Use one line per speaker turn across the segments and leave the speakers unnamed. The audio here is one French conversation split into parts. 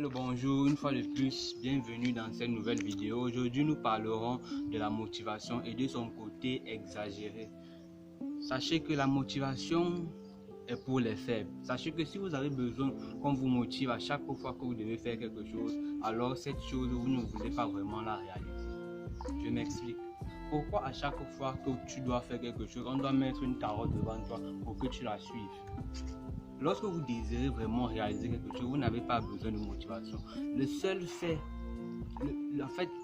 le bonjour, une fois de plus, bienvenue dans cette nouvelle vidéo. Aujourd'hui, nous parlerons de la motivation et de son côté exagéré. Sachez que la motivation est pour les faibles. Sachez que si vous avez besoin qu'on vous motive à chaque fois que vous devez faire quelque chose, alors cette chose, vous ne voulez pas vraiment la réaliser. Je m'explique. Pourquoi à chaque fois que tu dois faire quelque chose, on doit mettre une carotte devant toi pour que tu la suives? Lorsque vous désirez vraiment réaliser quelque chose, vous n'avez pas besoin de motivation. Le seul fait,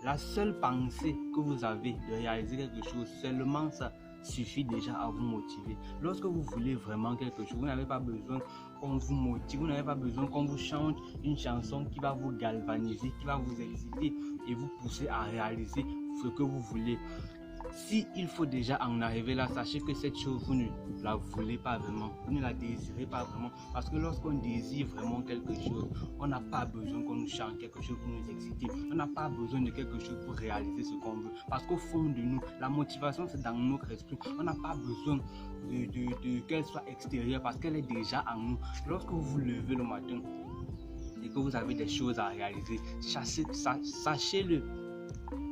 la seule pensée que vous avez de réaliser quelque chose, seulement ça suffit déjà à vous motiver. Lorsque vous voulez vraiment quelque chose, vous n'avez pas besoin qu'on vous motive, vous n'avez pas besoin qu'on vous chante une chanson qui va vous galvaniser, qui va vous exciter et vous pousser à réaliser ce que vous voulez. Si il faut déjà en arriver là, sachez que cette chose, vous ne la voulez pas vraiment, vous ne la désirez pas vraiment. Parce que lorsqu'on désire vraiment quelque chose, on n'a pas besoin qu'on nous chante quelque chose pour nous exciter. On n'a pas besoin de quelque chose pour réaliser ce qu'on veut. Parce qu'au fond de nous, la motivation, c'est dans notre esprit. On n'a pas besoin qu'elle soit extérieure parce qu'elle est déjà en nous. Lorsque vous vous levez le matin et que vous avez des choses à réaliser, sachez-le.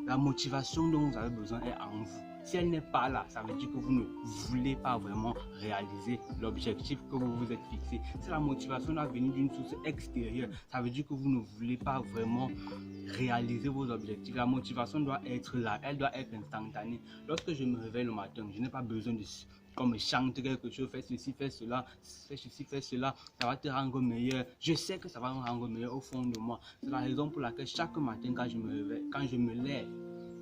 La motivation dont vous avez besoin est en vous. Si elle n'est pas là, ça veut dire que vous ne voulez pas vraiment réaliser l'objectif que vous vous êtes fixé. Si la motivation doit venir d'une source extérieure, ça veut dire que vous ne voulez pas vraiment réaliser vos objectifs. La motivation doit être là, elle doit être instantanée. Lorsque je me réveille le matin, je n'ai pas besoin de qu'on me chante quelque chose, fais ceci, fais cela, fais ceci, fais cela, ça va te rendre meilleur. Je sais que ça va me rendre meilleur au fond de moi. C'est la raison pour laquelle chaque matin quand je me réveille, quand je me lève,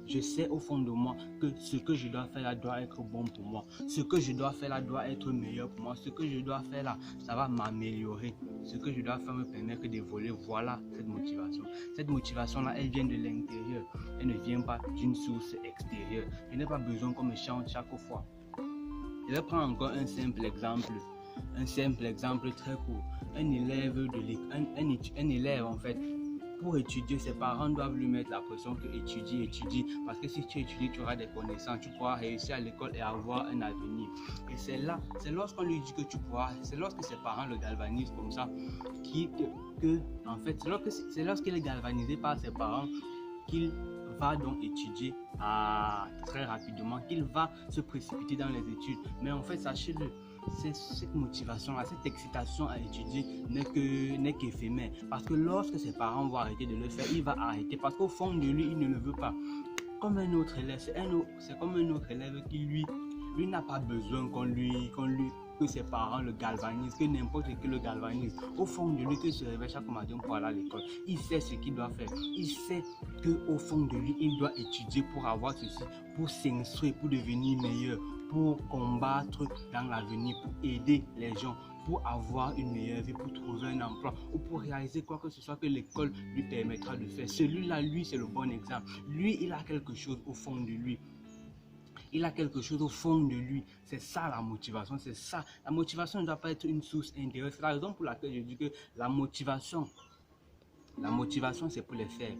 je sais au fond de moi que ce que je dois faire là doit être bon pour moi. Ce que je dois faire là doit être meilleur pour moi. Ce que je dois faire là, ça va m'améliorer. Ce que je dois faire me permettre d'évoluer. Voilà cette motivation. Cette motivation-là, elle vient de l'intérieur. Elle ne vient pas d'une source extérieure. Je n'ai pas besoin qu'on me chante chaque fois. Je vais prendre encore un simple exemple très court. Un élève en fait, pour étudier, ses parents doivent lui mettre la pression que étudie, parce que si tu étudies, tu auras des connaissances, tu pourras réussir à l'école et avoir un avenir. Et c'est lorsqu'on lui dit que tu pourras, c'est lorsque ses parents le galvanisent comme ça, c'est lorsqu'il est galvanisé par ses parents qu'il va donc étudier très rapidement, qu'il va se précipiter dans les études. Mais en fait, sachez-le, cette motivation-là, cette excitation à étudier n'est qu'éphémère. Parce que lorsque ses parents vont arrêter de le faire, il va arrêter parce qu'au fond de lui, il ne le veut pas. Comme un autre élève, c'est comme un autre élève qui lui n'a pas besoin que ses parents le galvanisent, que n'importe qui le galvanise. Au fond de lui, qu'il se réveille chaque matin pour aller à l'école. Il sait ce qu'il doit faire. Il sait qu'au fond de lui, il doit étudier pour avoir ceci, pour s'instruire, pour devenir meilleur, pour combattre dans l'avenir, pour aider les gens, pour avoir une meilleure vie, pour trouver un emploi ou pour réaliser quoi que ce soit que l'école lui permettra de faire. Celui-là, lui, c'est le bon exemple. Lui, il a quelque chose au fond de lui. Il a quelque chose au fond de lui. C'est ça la motivation, c'est ça. La motivation ne doit pas être une source intérieure. C'est la raison pour laquelle je dis que la motivation, c'est pour les faibles.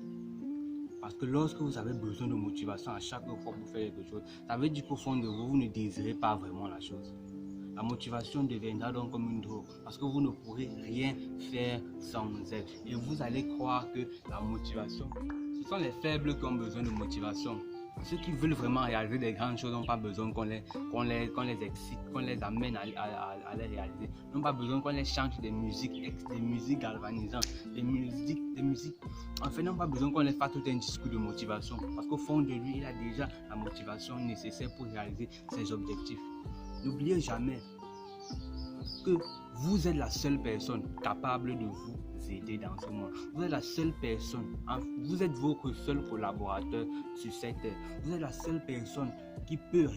Parce que lorsque vous avez besoin de motivation à chaque fois pour faire quelque chose, ça veut dire qu'au fond de vous, vous ne désirez pas vraiment la chose. La motivation deviendra donc comme une drogue parce que vous ne pourrez rien faire sans elle. Et vous allez croire que la motivation, ce sont les faibles qui ont besoin de motivation. Ceux qui veulent vraiment réaliser des grandes choses n'ont pas besoin qu'on les excite, qu'on les amène à les réaliser. N'ont pas besoin qu'on les chante des musiques galvanisantes, des musiques. En fait, n'ont pas besoin qu'on les fasse tout un discours de motivation. Parce qu'au fond de lui, il a déjà la motivation nécessaire pour réaliser ses objectifs. N'oubliez jamais que vous êtes la seule personne capable de vous aider dans ce monde. Vous êtes la seule personne, vous êtes votre seul collaborateur sur cette terre. Vous êtes la seule personne qui peut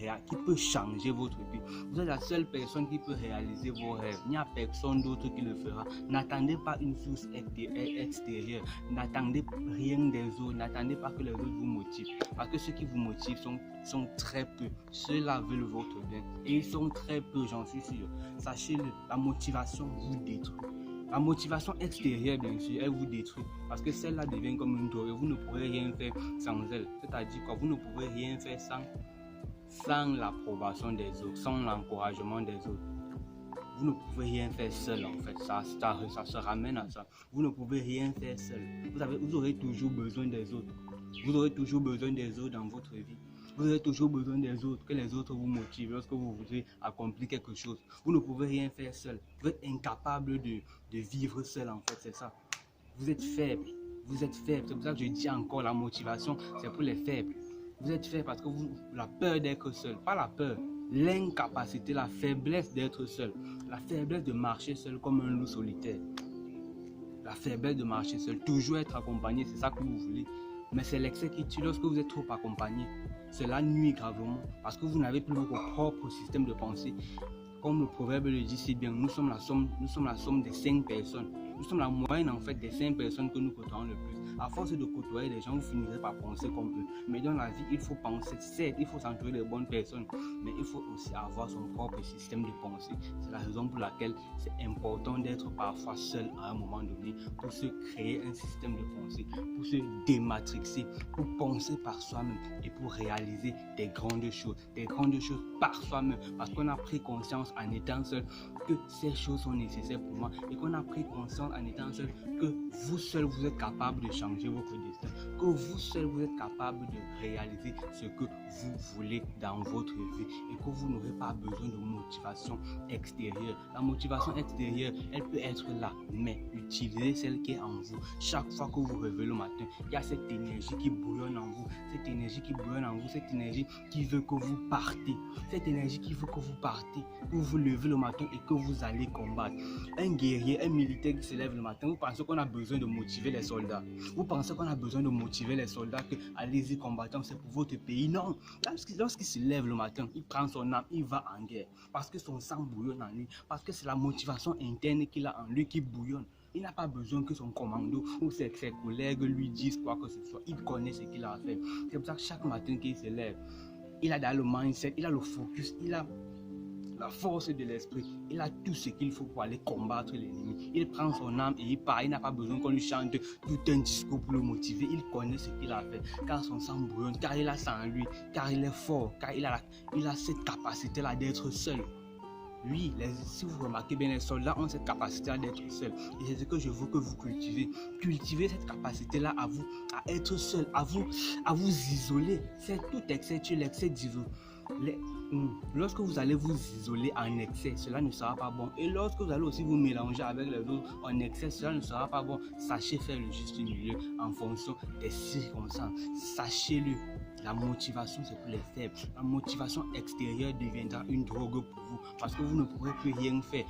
changer votre vie. Vous êtes la seule personne qui peut réaliser vos rêves. Il n'y a personne d'autre qui le fera. N'attendez pas une source extérieure. N'attendez rien des autres. N'attendez pas que les autres vous motivent. Parce que ceux qui vous motivent sont très peu. Ceux-là veulent votre bien. Et ils sont très peu, j'en suis sûr. Sachez-le, la motivation vous détruit. La motivation extérieure, bien sûr, elle vous détruit. Parce que celle-là devient comme une drogue. Vous ne pourrez rien faire sans elle. C'est-à-dire quoi? Vous ne pourrez rien faire sans l'approbation des autres, sans l'encouragement des autres. vous ne pouvez rien faire seul en fait. Ça se ramène à ça. Vous ne pouvez rien faire seul. Vous aurez toujours besoin des autres. Vous aurez toujours besoin des autres dans votre vie. Vous avez toujours besoin des autres, que les autres vous motivent lorsque vous voudrez accomplir quelque chose. Vous ne pouvez rien faire seul. Vous êtes incapable de vivre seul en fait, c'est ça. Vous êtes faible. Vous êtes faible. C'est pour ça que je dis encore, la motivation, c'est pour les faibles. Vous êtes faible parce que la peur d'être seul, pas la peur, l'incapacité, la faiblesse d'être seul, la faiblesse de marcher seul comme un loup solitaire. La faiblesse de marcher seul, toujours être accompagné, c'est ça que vous voulez. Mais c'est l'excès qui tue. Lorsque vous êtes trop accompagné, cela nuit gravement parce que vous n'avez plus votre propre système de pensée. Comme le proverbe le dit si bien, nous sommes la somme des 5 personnes. Nous sommes la moyenne en fait des 5 personnes que nous côtoyons le plus. À force de côtoyer des gens, vous finirez par penser comme eux. Mais dans la vie, il faut penser, certes, il faut s'entourer des bonnes personnes, mais il faut aussi avoir son propre système de pensée. C'est la raison pour laquelle c'est important d'être parfois seul à un moment donné pour se créer un système de pensée, pour se dématrixer, pour penser par soi-même et pour réaliser des grandes choses par soi-même, parce qu'on a pris conscience en étant seul que ces choses sont nécessaires pour moi et qu'on a pris conscience en étant seul que vous seul vous êtes capable de changer votre destin, que vous seul vous êtes capable de réaliser ce que vous voulez dans votre vie et que vous n'aurez pas besoin de motivation extérieure. La motivation extérieure, elle peut être là, mais utilisez celle qui est en vous. Chaque fois que vous réveillez le matin, il y a cette énergie qui bouillonne en vous, cette énergie qui veut que vous partez, cette énergie qui veut que vous partez, que vous levez le matin et que vous allez combattre. Un guerrier, un militaire qui se lève le matin, vous pensez qu'on a besoin de motiver les soldats? Vous pensez qu'on a besoin de motiver les soldats que allez-y combattants, c'est pour votre pays? Non. Lorsqu'il se lève le matin, il prend son arme, il va en guerre parce que son sang bouillonne en lui, parce que c'est la motivation interne qu'il a en lui qui bouillonne. Il n'a pas besoin que son commando ou ses collègues lui disent quoi que ce soit. Il connaît ce qu'il a à faire. C'est pour ça que chaque matin qu'il se lève, il a dans le mindset, il a le focus, il a la force de l'esprit, il a tout ce qu'il faut pour aller combattre l'ennemi. Il prend son âme et il part. Il n'a pas besoin qu'on lui chante tout un discours pour le motiver. Il connaît ce qu'il a fait, car son sang bouillonne, car il a ça en lui, car il est fort, car il a cette capacité-là d'être seul. Oui, si vous remarquez bien, les soldats ont cette capacité d'être seuls. Et c'est ce que je veux que vous cultivez. Cultivez cette capacité-là à vous, à être seul, à vous isoler. C'est tout excès, l'excès d'isolement. Lorsque vous allez vous isoler en excès, cela ne sera pas bon. Et lorsque vous allez aussi vous mélanger avec les autres en excès, cela ne sera pas bon. Sachez faire le juste milieu en fonction des circonstances. Sachez-le. La motivation, c'est pour les faibles. La motivation extérieure deviendra une drogue pour vous parce que vous ne pourrez plus rien faire.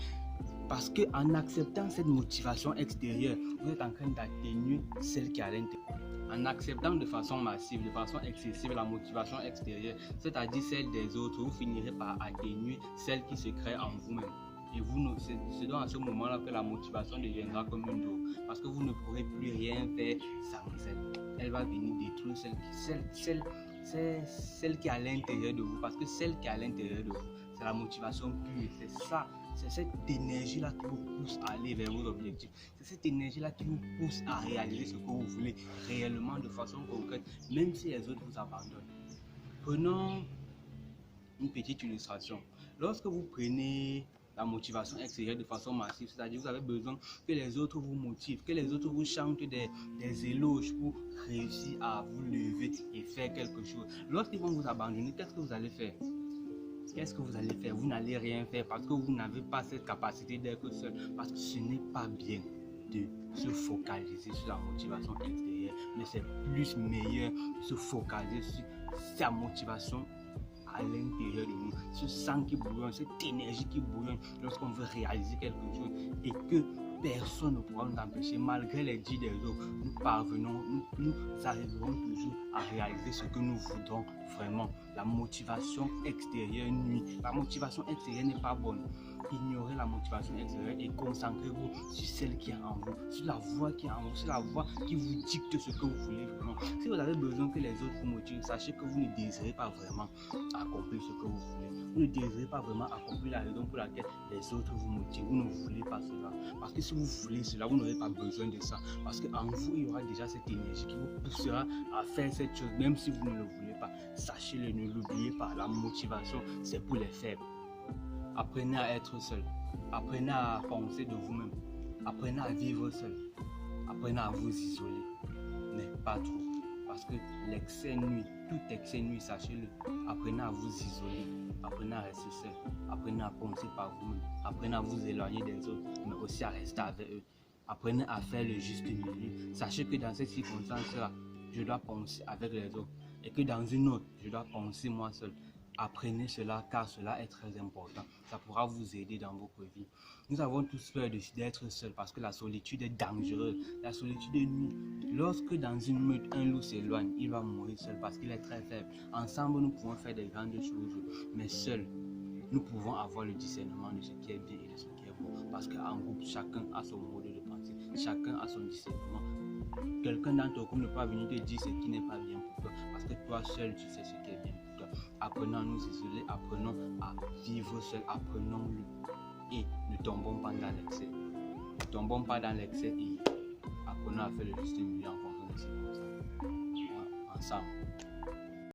Parce qu'en acceptant cette motivation extérieure, vous êtes en train d'atténuer celle qui est à l'intérieur. En acceptant de façon massive, de façon excessive la motivation extérieure, c'est-à-dire celle des autres, vous finirez par atténuer celle qui se crée en vous-même. Et c'est donc à ce moment-là que la motivation deviendra comme une drogue. Parce que vous ne pourrez plus rien faire sans elle. Elle va venir détruire celle qui est à l'intérieur de vous. Parce que celle qui est à l'intérieur de vous, c'est la motivation pure. C'est ça. C'est cette énergie-là qui vous pousse à aller vers vos objectifs. C'est cette énergie-là qui vous pousse à réaliser ce que vous voulez réellement de façon concrète, même si les autres vous abandonnent. Prenons une petite illustration. Lorsque vous prenez la motivation extérieure de façon massive, c'est-à-dire vous avez besoin que les autres vous motivent, que les autres vous chantent des éloges pour réussir à vous lever et faire quelque chose. Lorsqu'ils vont vous abandonner, qu'est-ce que vous allez faire? Qu'est-ce que vous allez faire? Vous n'allez rien faire parce que vous n'avez pas cette capacité d'être seul. Parce que ce n'est pas bien de se focaliser sur la motivation extérieure, mais c'est plus meilleur de se focaliser sur sa motivation à l'intérieur de nous, ce sang qui bouillonne, cette énergie qui bouillonne lorsqu'on veut réaliser quelque chose et que personne ne pourra nous empêcher. Malgré les dits des autres, nous parvenons, nous arriverons toujours à réaliser ce que nous voudrons vraiment. La motivation extérieure nuit. La motivation extérieure n'est pas bonne. Ignorez la motivation extérieure et concentrez-vous sur celle qui est en vous, sur la voix qui est en vous, sur la voix qui vous dicte ce que vous voulez vraiment. Si vous avez besoin que les autres vous motivent, sachez que vous ne désirez pas vraiment accomplir ce que vous voulez. Vous ne désirez pas vraiment accomplir la raison pour laquelle les autres vous motivent. Vous ne voulez pas cela. Parce que si vous voulez cela, vous n'aurez pas besoin de ça. Parce qu'en vous, il y aura déjà cette énergie qui vous poussera à faire cette chose, même si vous ne le voulez pas. Sachez-le, ne l'oubliez pas. La motivation, c'est pour les faibles. Apprenez à être seul. Apprenez à penser de vous-même. Apprenez à vivre seul. Apprenez à vous isoler. Mais pas trop. Parce que l'excès nuit, tout excès nuit, sachez-le. Apprenez à vous isoler. Apprenez à rester seul. Apprenez à penser par vous-même. Apprenez à vous éloigner des autres, mais aussi à rester avec eux. Apprenez à faire le juste milieu. Sachez que dans cette circonstance-là, je dois penser avec les autres. Et que dans une autre, je dois penser moi seul. Apprenez cela car cela est très important. Ça pourra vous aider dans votre vie. Nous avons tous peur d'être seuls parce que la solitude est dangereuse. La solitude est nuit. Lorsque dans une meute, un loup s'éloigne, il va mourir seul parce qu'il est très faible. Ensemble, nous pouvons faire des grandes choses, mais seul, nous pouvons avoir le discernement de ce qui est bien et de ce qui est bon. Parce qu'en groupe, chacun a son mode de pensée. Chacun a son discernement. Quelqu'un dans ton groupe ne peut pas venir te dire ce qui n'est pas bien pour toi. Parce que toi seul, tu sais ce qui est bien pour toi. Apprenons à nous isoler, apprenons à vivre seul, apprenons-le. Et ne tombons pas dans l'excès. Ne tombons pas dans l'excès et apprenons à faire le juste milieu en fonction de ces choses. Ensemble.